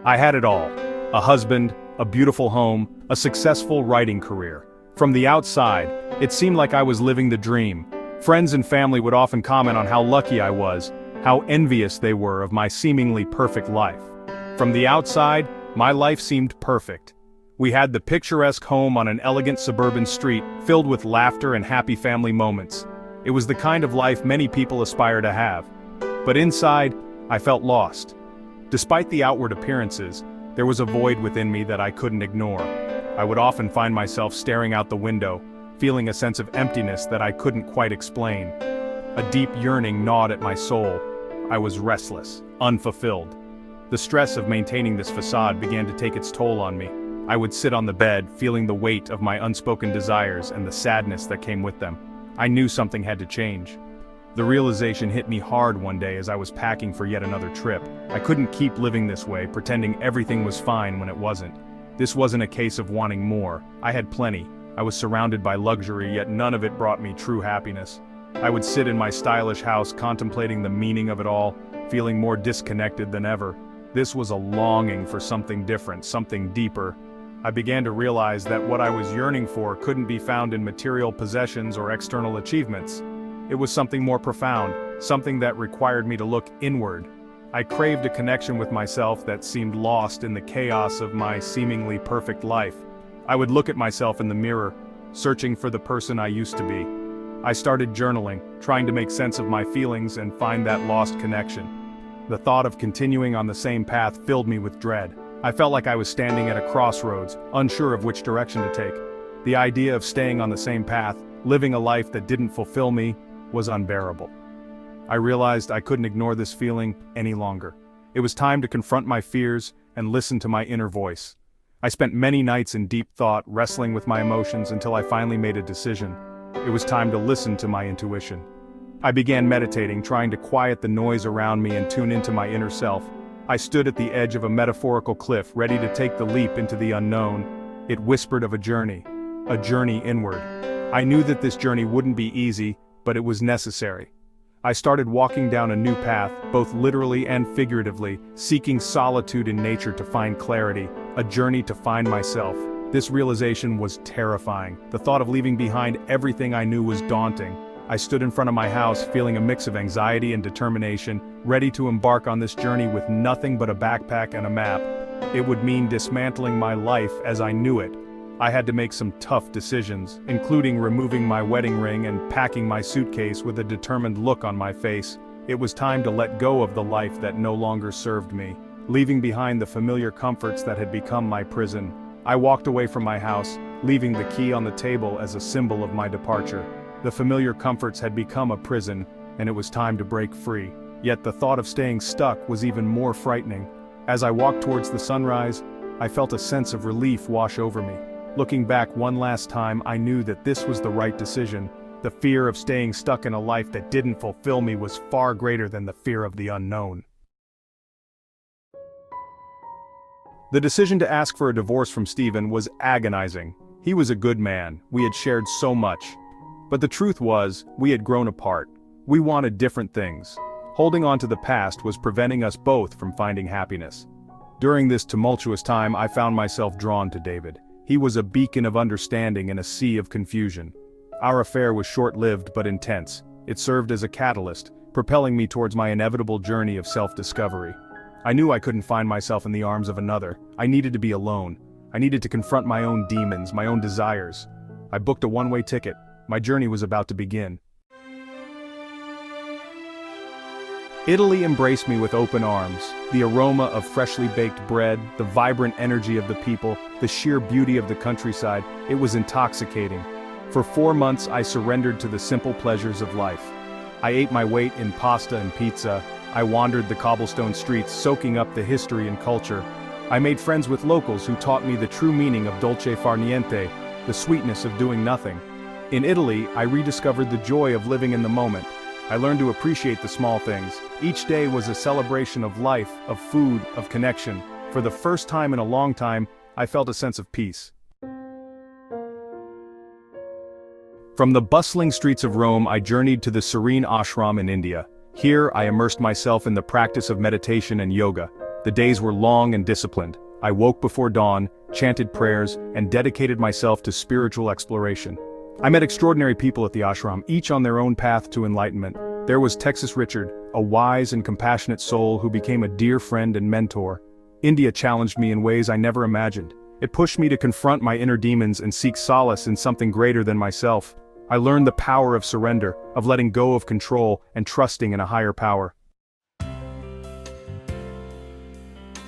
I had it all: a husband, a beautiful home, a successful writing career. From the outside, it seemed like I was living the dream. Friends and family would often comment on how lucky I was, how envious they were of my seemingly perfect life. From the outside, my life seemed perfect. We had the picturesque home on an elegant suburban street, filled with laughter and happy family moments. It was the kind of life many people aspire to have. But inside, I felt lost. Despite the outward appearances, there was a void within me that I couldn't ignore. I would often find myself staring out the window, feeling a sense of emptiness that I couldn't quite explain. A deep yearning gnawed at my soul. I was restless, unfulfilled. The stress of maintaining this facade began to take its toll on me. I would sit on the bed, feeling the weight of my unspoken desires and the sadness that came with them. I knew something had to change. The realization hit me hard one day as I was packing for yet another trip. I couldn't keep living this way, pretending everything was fine when it wasn't. This wasn't a case of wanting more. I had plenty. I was surrounded by luxury, yet none of it brought me true happiness. I would sit in my stylish house contemplating the meaning of it all, feeling more disconnected than ever. This was a longing for something different, something deeper. I began to realize that what I was yearning for couldn't be found in material possessions or external achievements. It was something more profound, something that required me to look inward. I craved a connection with myself that seemed lost in the chaos of my seemingly perfect life. I would look at myself in the mirror, searching for the person I used to be. I started journaling, trying to make sense of my feelings and find that lost connection. The thought of continuing on the same path filled me with dread. I felt like I was standing at a crossroads, unsure of which direction to take. The idea of staying on the same path, living a life that didn't fulfill me, was unbearable. I realized I couldn't ignore this feeling any longer. It was time to confront my fears and listen to my inner voice. I spent many nights in deep thought, wrestling with my emotions until I finally made a decision. It was time to listen to my intuition. I began meditating, trying to quiet the noise around me and tune into my inner self. I stood at the edge of a metaphorical cliff, ready to take the leap into the unknown. It whispered of a journey inward. I knew that this journey wouldn't be easy, but it was necessary. I started walking down a new path, both literally and figuratively, seeking solitude in nature to find clarity, a journey to find myself. This realization was terrifying. The thought of leaving behind everything I knew was daunting. I stood in front of my house, feeling a mix of anxiety and determination, ready to embark on this journey with nothing but a backpack and a map. It would mean dismantling my life as I knew it. I had to make some tough decisions, including removing my wedding ring and packing my suitcase with a determined look on my face. It was time to let go of the life that no longer served me, leaving behind the familiar comforts that had become my prison. I walked away from my house, leaving the key on the table as a symbol of my departure. The familiar comforts had become a prison, and it was time to break free. Yet the thought of staying stuck was even more frightening. As I walked towards the sunrise, I felt a sense of relief wash over me. Looking back one last time, I knew that this was the right decision. The fear of staying stuck in a life that didn't fulfill me was far greater than the fear of the unknown. The decision to ask for a divorce from Stephen was agonizing. He was a good man, we had shared so much. But the truth was, we had grown apart. We wanted different things. Holding on to the past was preventing us both from finding happiness. During this tumultuous time, I found myself drawn to David. He was a beacon of understanding in a sea of confusion. Our affair was short-lived but intense. It served as a catalyst, propelling me towards my inevitable journey of self-discovery. I knew I couldn't find myself in the arms of another. I needed to be alone. I needed to confront my own demons, my own desires. I booked a one-way ticket. My journey was about to begin. Italy embraced me with open arms. The aroma of freshly baked bread, the vibrant energy of the people, the sheer beauty of the countryside, it was intoxicating. For 4 months I surrendered to the simple pleasures of life. I ate my weight in pasta and pizza. I wandered the cobblestone streets, soaking up the history and culture. I made friends with locals who taught me the true meaning of dolce far niente, the sweetness of doing nothing. In Italy, I rediscovered the joy of living in the moment. I learned to appreciate the small things. Each day was a celebration of life, of food, of connection. For the first time in a long time, I felt a sense of peace. From the bustling streets of Rome, I journeyed to the serene ashram in India. Here, I immersed myself in the practice of meditation and yoga. The days were long and disciplined. I woke before dawn, chanted prayers, and dedicated myself to spiritual exploration. I met extraordinary people at the ashram, each on their own path to enlightenment. There was Texas Richard, a wise and compassionate soul who became a dear friend and mentor. India challenged me in ways I never imagined. It pushed me to confront my inner demons and seek solace in something greater than myself. I learned the power of surrender, of letting go of control and trusting in a higher power.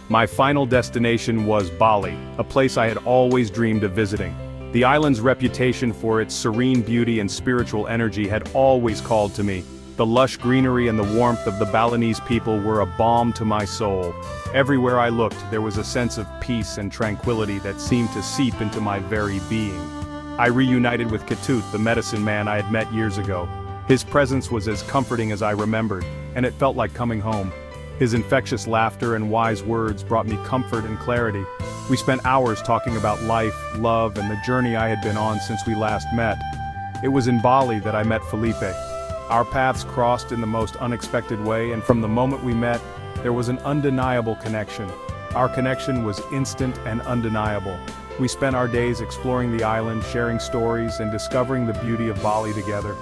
My final destination was Bali, a place I had always dreamed of visiting. The island's reputation for its serene beauty and spiritual energy had always called to me. The lush greenery and the warmth of the Balinese people were a balm to my soul. Everywhere I looked, there was a sense of peace and tranquility that seemed to seep into my very being. I reunited with Ketut, the medicine man I had met years ago. His presence was as comforting as I remembered, and it felt like coming home. His infectious laughter and wise words brought me comfort and clarity. We spent hours talking about life, love, and the journey I had been on since we last met. It was in Bali that I met Felipe. Our paths crossed in the most unexpected way, and from the moment we met, there was an undeniable connection. Our connection was instant and undeniable. We spent our days exploring the island, sharing stories, and discovering the beauty of Bali together.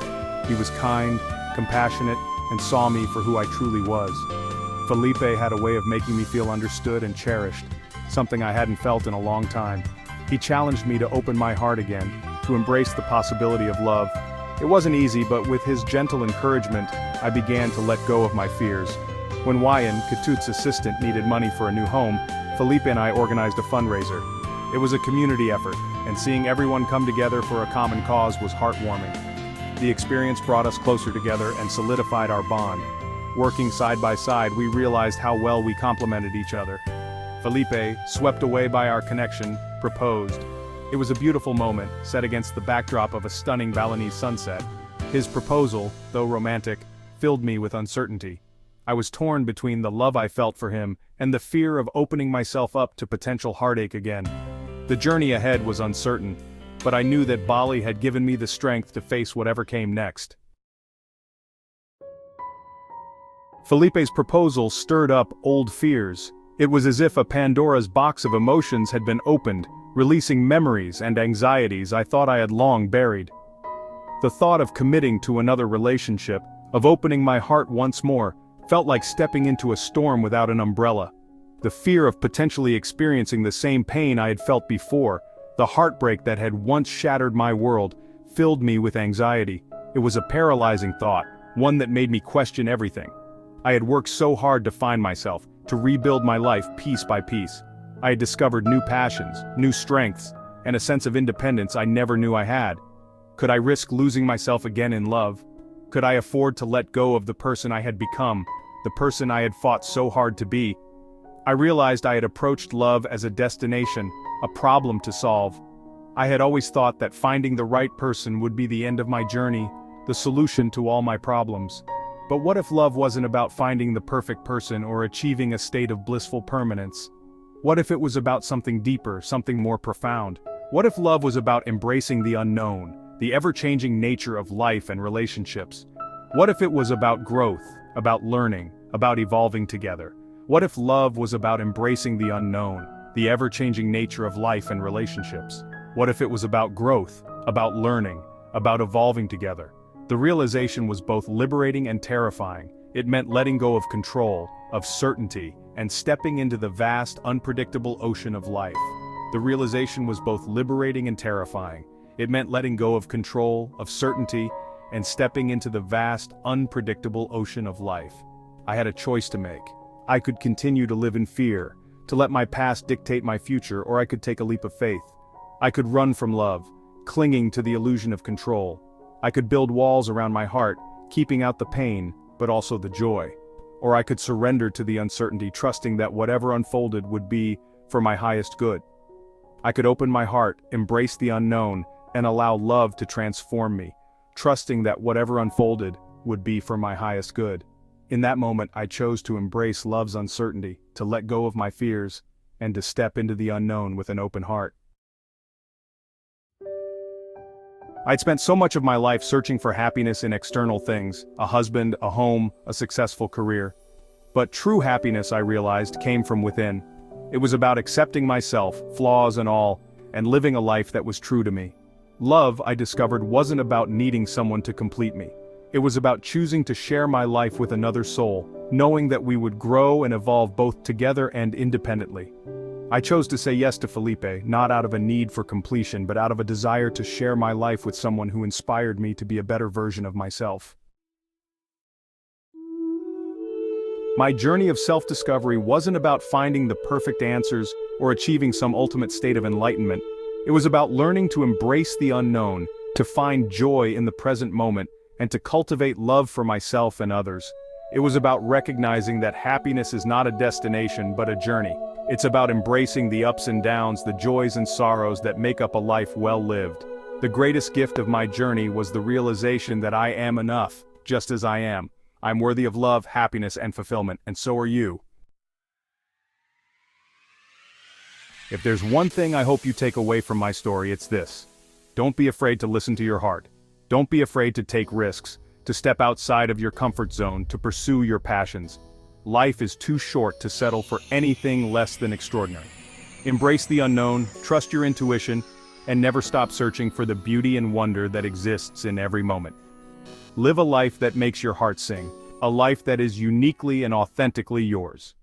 He was kind, compassionate, and saw me for who I truly was. Felipe had a way of making me feel understood and cherished, something I hadn't felt in a long time. He challenged me to open my heart again, to embrace the possibility of love. It wasn't easy, but with his gentle encouragement, I began to let go of my fears. When Wayan, Ketut's assistant, needed money for a new home, Felipe and I organized a fundraiser. It was a community effort, and seeing everyone come together for a common cause was heartwarming. The experience brought us closer together and solidified our bond. Working side by side, we realized how well we complemented each other. Felipe, swept away by our connection, proposed. It was a beautiful moment, set against the backdrop of a stunning Balinese sunset. His proposal, though romantic, filled me with uncertainty. I was torn between the love I felt for him and the fear of opening myself up to potential heartache again. The journey ahead was uncertain, but I knew that Bali had given me the strength to face whatever came next. Felipe's proposal stirred up old fears. It was as if a Pandora's box of emotions had been opened, releasing memories and anxieties I thought I had long buried. The thought of committing to another relationship, of opening my heart once more, felt like stepping into a storm without an umbrella. The fear of potentially experiencing the same pain I had felt before, the heartbreak that had once shattered my world, filled me with anxiety. It was a paralyzing thought, one that made me question everything. I had worked so hard to find myself, to rebuild my life piece by piece. I had discovered new passions, new strengths, and a sense of independence I never knew I had. Could I risk losing myself again in love? Could I afford to let go of the person I had become, the person I had fought so hard to be? I realized I had approached love as a destination, a problem to solve. I had always thought that finding the right person would be the end of my journey, the solution to all my problems. But what if love wasn't about finding the perfect person or achieving a state of blissful permanence? What if it was about something deeper, something more profound? What if love was about embracing the unknown, the ever-changing nature of life and relationships? What if it was about growth, about learning, about evolving together? What if love was about embracing the unknown, the ever-changing nature of life and relationships? What if it was about growth, about learning, about evolving together? The realization was both liberating and terrifying. It meant letting go of control, of certainty, and stepping into the vast, unpredictable ocean of life. The realization was both liberating and terrifying. It meant letting go of control, of certainty, and stepping into the vast, unpredictable ocean of life. I had a choice to make. I could continue to live in fear, to let my past dictate my future, or I could take a leap of faith. I could run from love, clinging to the illusion of control. I could build walls around my heart, keeping out the pain, but also the joy. Or I could surrender to the uncertainty, trusting that whatever unfolded would be for my highest good. I could open my heart, embrace the unknown, and allow love to transform me, trusting that whatever unfolded would be for my highest good. In that moment, I chose to embrace love's uncertainty, to let go of my fears, and to step into the unknown with an open heart. I'd spent so much of my life searching for happiness in external things, a husband, a home, a successful career. But true happiness, I realized, came from within. It was about accepting myself, flaws and all, and living a life that was true to me. Love, I discovered, wasn't about needing someone to complete me. It was about choosing to share my life with another soul, knowing that we would grow and evolve both together and independently. I chose to say yes to Felipe, not out of a need for completion but out of a desire to share my life with someone who inspired me to be a better version of myself. My journey of self-discovery wasn't about finding the perfect answers or achieving some ultimate state of enlightenment. It was about learning to embrace the unknown, to find joy in the present moment, and to cultivate love for myself and others. It was about recognizing that happiness is not a destination but a journey. It's about embracing the ups and downs, the joys and sorrows that make up a life well lived. The greatest gift of my journey was the realization that I am enough, just as I am. I'm worthy of love, happiness, and fulfillment, and so are you. If there's one thing I hope you take away from my story, it's this. Don't be afraid to listen to your heart. Don't be afraid to take risks, to step outside of your comfort zone, to pursue your passions. Life is too short to settle for anything less than extraordinary. Embrace the unknown, trust your intuition, and never stop searching for the beauty and wonder that exists in every moment. Live a life that makes your heart sing, a life that is uniquely and authentically yours.